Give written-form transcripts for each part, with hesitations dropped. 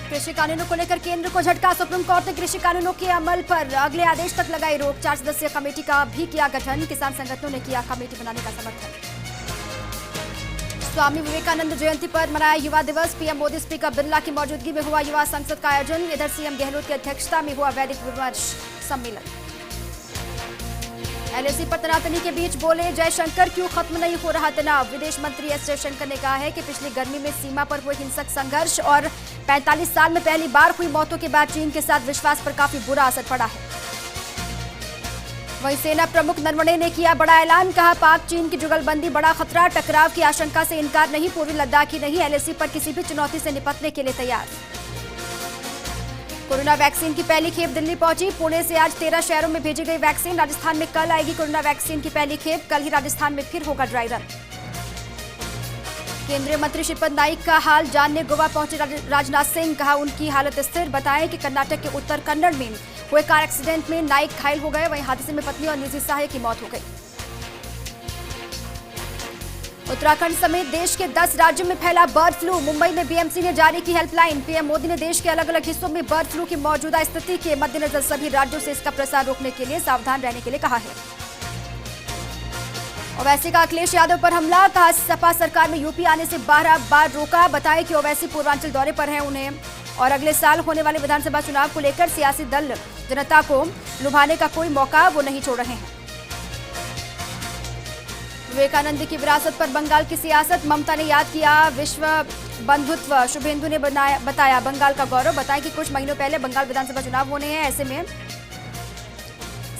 कृषि कानूनों को लेकर केंद्र को झटका। सुप्रीम कोर्ट ने कृषि कानूनों के अमल पर अगले आदेश तक लगाई रोक। 4 सदस्यीय कमेटी का भी किया गठन। किसान संगठनों ने किया कमेटी बनाने का समर्थन। स्वामी विवेकानंद जयंती पर मनाया युवा दिवस। पीएम मोदी स्पीकर बिरला की मौजूदगी में हुआ युवा संसद का आयोजन। इधर सीएम गहलोत की अध्यक्षता में हुआ वैदिक विमर्श सम्मेलन। एलएसी पर तनातनी के बीच बोले जयशंकर, क्यों खत्म नहीं हो रहा तनाव। विदेश मंत्री एस जयशंकर ने कहा है कि पिछली गर्मी में सीमा पर हुए हिंसक संघर्ष और 45 साल में पहली बार हुई मौतों के बाद चीन के साथ विश्वास पर काफी बुरा असर पड़ा है। वहीं सेना प्रमुख नरवणे ने किया बड़ा ऐलान। कहा पाक चीन की जुगलबंदी बड़ा खतरा। टकराव की आशंका से इनकार नहीं। पूर्वी लद्दाख ही नहीं, एलएसी पर किसी भी चुनौती से निपटने के लिए तैयार। कोरोना वैक्सीन की पहली खेप दिल्ली पहुंची। पुणे से आज 13 शहरों में भेजी गई वैक्सीन। राजस्थान में कल आएगी कोरोना वैक्सीन की पहली खेप। कल ही राजस्थान में फिर होगा ड्राई रन। केंद्रीय मंत्री श्रीपद नाइक का हाल जानने गोवा पहुंचे राजनाथ सिंह। कहा उनकी हालत स्थिर। बताएं कि कर्नाटक के उत्तर कन्नड़ में हुए कार एक्सीडेंट में नाइक घायल हो गए। वहीं हादसे में पत्नी और निजी सहायक की मौत हो गई। उत्तराखंड समेत देश के 10 राज्यों में फैला बर्ड फ्लू। मुंबई में बीएमसी ने जारी की हेल्पलाइन। पीएम मोदी ने देश के अलग अलग हिस्सों में बर्ड फ्लू की मौजूदा स्थिति के मद्देनजर सभी राज्यों से इसका प्रसार रोकने के लिए सावधान रहने के लिए कहा है। ओवैसी का अखिलेश यादव पर हमला। कहा सपा सरकार में यूपी आने से 12 बार रोका। बताया कि ओवैसी पूर्वांचल दौरे पर हैं उन्हें और अगले साल होने वाले विधानसभा चुनाव को लेकर सियासी दल जनता को लुभाने का कोई मौका वो नहीं छोड़ रहे हैं। विवेकानंद की विरासत पर बंगाल की सियासत। ममता ने याद किया विश्व बंधुत्व। शुभेंदु ने बताया बंगाल का गौरव। बताया कि कुछ महीनों पहले बंगाल विधानसभा चुनाव होने हैं। ऐसे में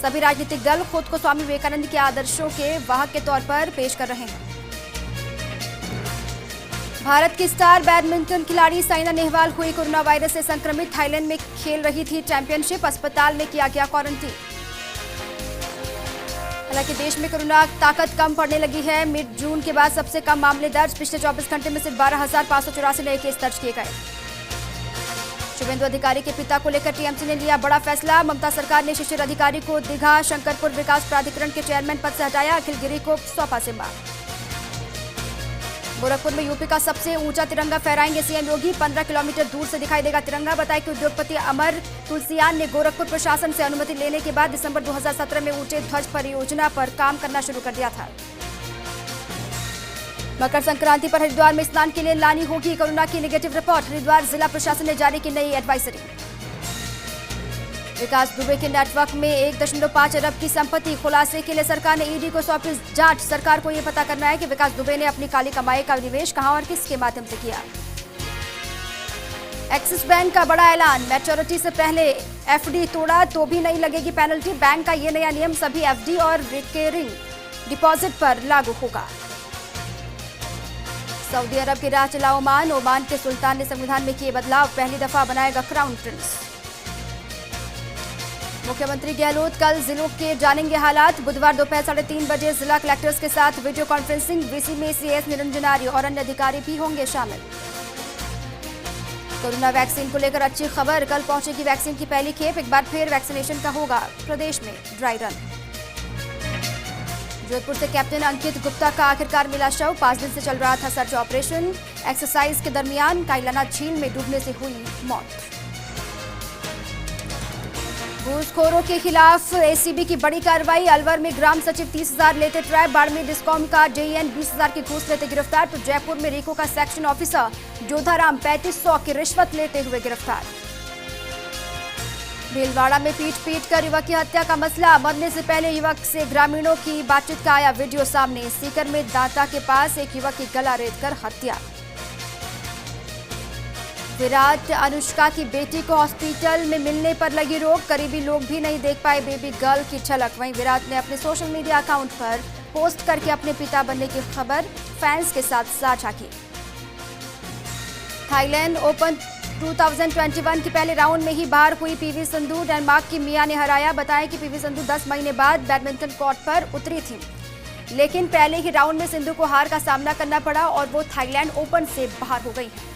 सभी राजनीतिक दल खुद को स्वामी विवेकानंद के आदर्शों के वाहक के तौर पर पेश कर रहे हैं। भारत की स्टार बैडमिंटन खिलाड़ी साइना नेहवाल हुई कोरोना वायरस से संक्रमित। थाईलैंड में खेल रही थी चैंपियनशिप। अस्पताल में किया गया क्वारंटीन। हालांकि देश में कोरोना ताकत कम पड़ने लगी है। मिड जून के बाद सबसे कम मामले दर्ज। पिछले 24 घंटे में सिर्फ 12,584 नए केस दर्ज किए गए। शुभेंदु अधिकारी के पिता को लेकर टीएमसी ने लिया बड़ा फैसला। ममता सरकार ने शिशिर अधिकारी को दीघा शंकरपुर विकास प्राधिकरण के चेयरमैन पद से हटाया। अखिल गिरी को सौंपा जिम्मा। गोरखपुर में यूपी का सबसे ऊंचा तिरंगा फहराएंगे सीएम योगी। 15 किलोमीटर दूर से दिखाई देगा तिरंगा। बताया कि उद्योगपति अमर तुलसियान ने गोरखपुर प्रशासन से अनुमति लेने के बाद दिसंबर 2017 में ऊंचे ध्वज परियोजना पर काम करना शुरू कर दिया था। मकर संक्रांति पर हरिद्वार में स्नान के लिए लानी होगी कोरोना की नेगेटिव रिपोर्ट। हरिद्वार जिला प्रशासन ने जारी की नई एडवाइजरी। विकास दुबे के नेटवर्क में 1.5 अरब की संपत्ति। खुलासे के लिए सरकार ने ईडी को सौंपी जांच। सरकार को यह पता करना है कि विकास दुबे ने अपनी काली कमाई का निवेश कहां और किसके माध्यम से किया। एक्सिस बैंक का बड़ा ऐलान। मैच्योरिटी से पहले एफडी तोड़ा तो भी नहीं लगेगी पेनल्टी। बैंक का यह नया नियम सभी एफडी और रिकरिंग डिपॉजिट पर लागू होगा। सऊदी अरब की राह चला ओमान। ओमान के सुल्तान ने संविधान में किए बदलाव। पहली दफा बनाएगा क्राउन प्रिंस। मुख्यमंत्री गहलोत कल जिलों के जानेंगे हालात। बुधवार दोपहर 3:30 बजे जिला कलेक्टर्स के साथ वीडियो कॉन्फ्रेंसिंग। वीसी में सीएस निरंजन आर्य और अन्य अधिकारी भी होंगे शामिल। कोरोना वैक्सीन को लेकर अच्छी खबर। कल पहुंचेगी वैक्सीन की पहली खेप। एक बार फिर वैक्सीनेशन का होगा प्रदेश में ड्राई रन। जोधपुर से कैप्टन अंकित गुप्ता का आखिरकार मिला शव। 5 दिन से चल रहा था सर्च ऑपरेशन। एक्सरसाइज के दरमियान काइलाना झील में डूबने से हुई मौत। घूसखोरों के खिलाफ एसीबी की बड़ी कार्रवाई। अलवर में ग्राम सचिव 30,000 लेते ट्रैप। बाड़मेर डिस्कॉम का जेईएन 20,000 की घूस लेते गिरफ्तार। तो जयपुर में रीको का सेक्शन ऑफिसर जोधाराम 3500 की रिश्वत लेते हुए गिरफ्तार। भीलवाड़ा में पीट कर युवक की हत्या का मसला। मरने से पहले युवक से ग्रामीणों की बातचीत का आया वीडियो सामने। सीकर में दांता के पास एक युवक की गला रेतकर हत्या। विराट अनुष्का की बेटी को हॉस्पिटल में मिलने पर लगी रोक। करीबी लोग भी नहीं देख पाए बेबी गर्ल की झलक। वहीं विराट ने अपने सोशल मीडिया अकाउंट पर पोस्ट करके अपने पिता बनने की खबर फैंस के साथ साझा की। थाईलैंड ओपन 2021 के पहले राउंड में ही बाहर हुई पीवी सिंधु। डेनमार्क की मिया ने हराया। बताया कि पीवी सिंधु 10 महीने बाद बैडमिंटन कोर्ट पर उतरी थी, लेकिन पहले ही राउंड में सिंधु को हार का सामना करना पड़ा और वो थाईलैंड ओपन से बाहर हो गई है।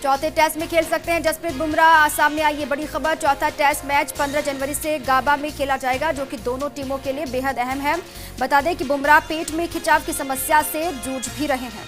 चौथे टेस्ट में खेल सकते हैं जसप्रीत बुमराह। सामने आई ये बड़ी खबर। चौथा टेस्ट मैच 15 जनवरी से गाबा में खेला जाएगा, जो कि दोनों टीमों के लिए बेहद अहम है। बता दें कि बुमराह पेट में खिंचाव की समस्या से जूझ भी रहे हैं।